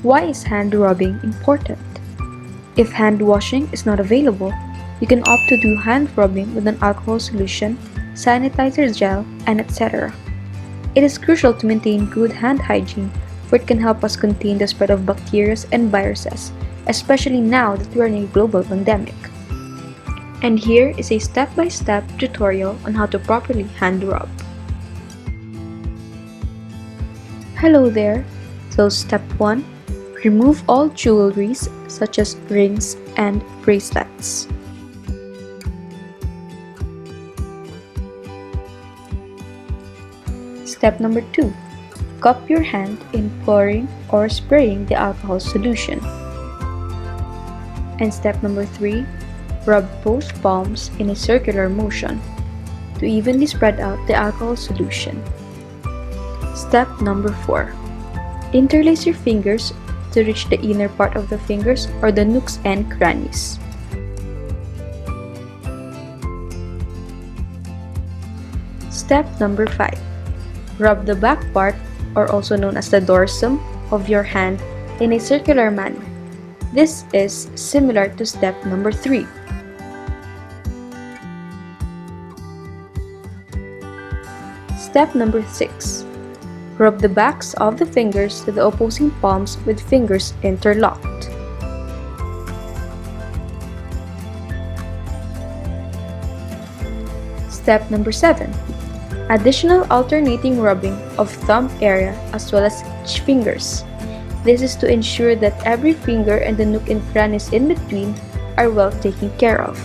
Why is hand rubbing important? If hand washing is not available, you can opt to do hand rubbing with an alcohol solution, sanitizer gel, and etc. It is crucial to maintain good hand hygiene, for it can help us contain the spread of bacteria and viruses, especially now that we are in a global pandemic. And here is a step-by-step tutorial on how to properly hand rub. Hello there! So step 1. Remove all jewelries such as rings and bracelets. Step number 2. Cup your hand in pouring or spraying the alcohol solution. And step number 3. Rub both palms in a circular motion to evenly spread out the alcohol solution. Step number 4. Interlace your fingers to reach the inner part of the fingers or the nooks and crannies. Step number 5. Rub the back part, or also known as the dorsum, of your hand in a circular manner. This is similar to step number 3. Step number 6. Rub the backs of the fingers to the opposing palms with fingers interlocked. Step number 7. Additional alternating rubbing of thumb area as well as each fingers. This is to ensure that every finger and the nook and crannies in between are well taken care of.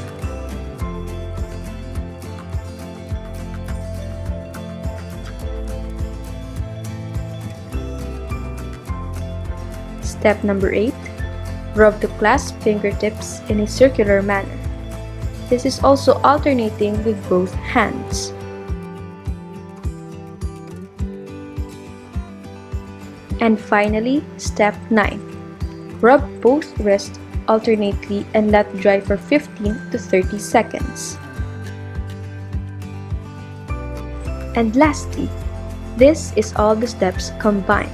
Step number 8. Rub the clasped fingertips in a circular manner. This is also alternating with both hands. And finally, step 9. Rub both wrists alternately and let dry for 15 to 30 seconds. And lastly, this is all the steps combined.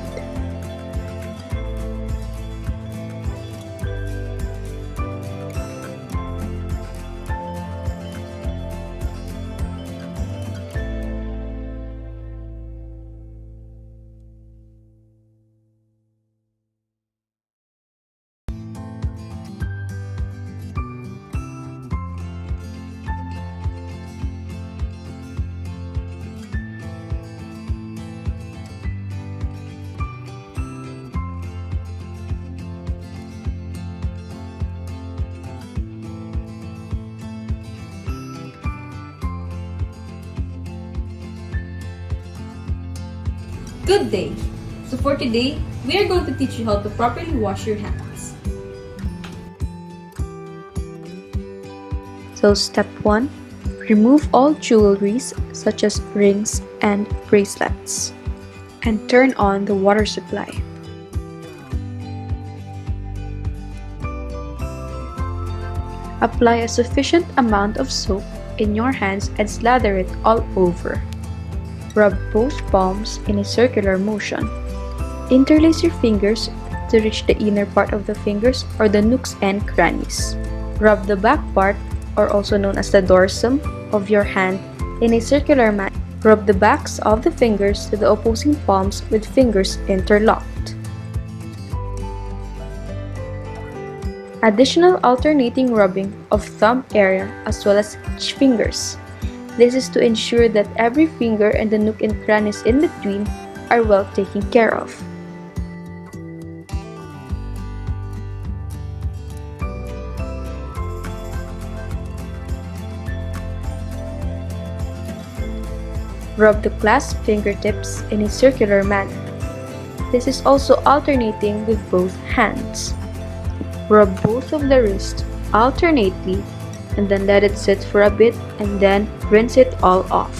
Good day! So for today, we are going to teach you how to properly wash your hands. So step 1. Remove all jewelries such as rings and bracelets. And turn on the water supply. Apply a sufficient amount of soap in your hands and slather it all over. Rub both palms in a circular motion. Interlace your fingers to reach the inner part of the fingers or the nooks and crannies. Rub the back part, or also known as the dorsum, of your hand in a circular manner. Rub the backs of the fingers to the opposing palms with fingers interlocked. Additional alternating rubbing of thumb area as well as each fingers. This is to ensure that every finger and the nook and crannies in between are well taken care of. Rub the clasped fingertips in a circular manner. This is also alternating with both hands. Rub both of the wrists alternately and then let it sit for a bit and then rinse it all off.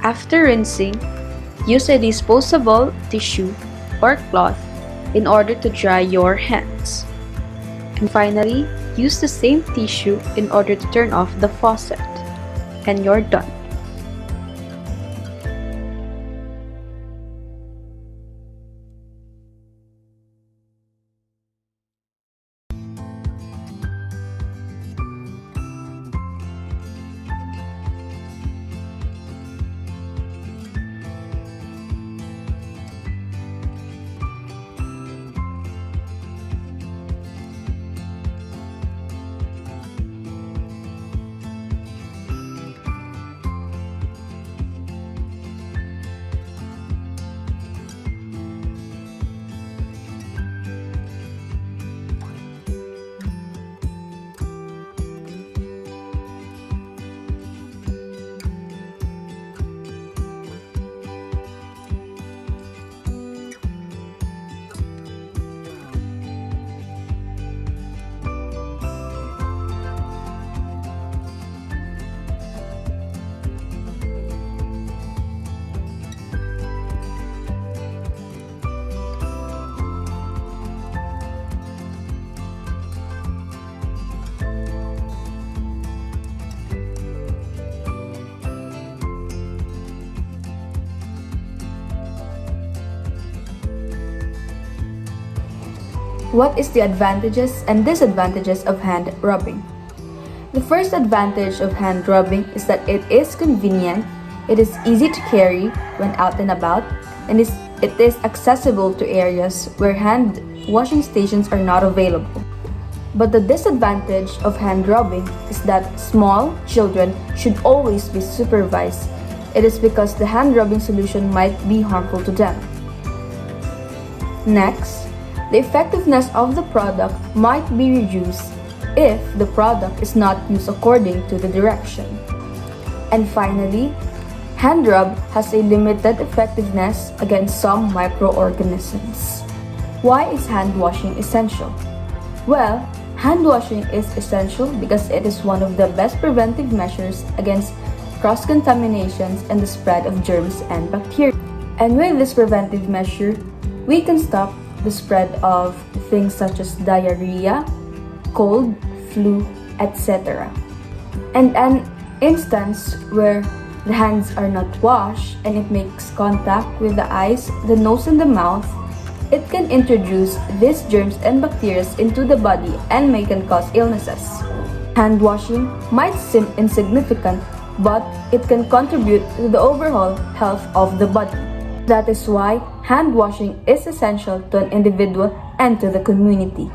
After rinsing, use a disposable tissue or cloth in order to dry your hands. And finally, use the same tissue in order to turn off the faucet. And you're done. What is the advantages and disadvantages of hand rubbing? The first advantage of hand rubbing is that it is convenient, it is easy to carry when out and about, and it is accessible to areas where hand washing stations are not available. But the disadvantage of hand rubbing is that small children should always be supervised. It is because the hand rubbing solution might be harmful to them. Next, the effectiveness of the product might be reduced if the product is not used according to the direction. And finally, hand rub has a limited effectiveness against some microorganisms. Why is hand washing essential? Well, hand washing is essential because it is one of the best preventive measures against cross-contaminations and the spread of germs and bacteria. And with this preventive measure, we can stop the spread of things such as diarrhea, cold, flu, etc. And an instance where the hands are not washed and it makes contact with the eyes, the nose, and the mouth, it can introduce these germs and bacteria into the body and may can cause illnesses. Hand washing might seem insignificant, but it can contribute to the overall health of the body. That is why hand washing is essential to an individual and to the community.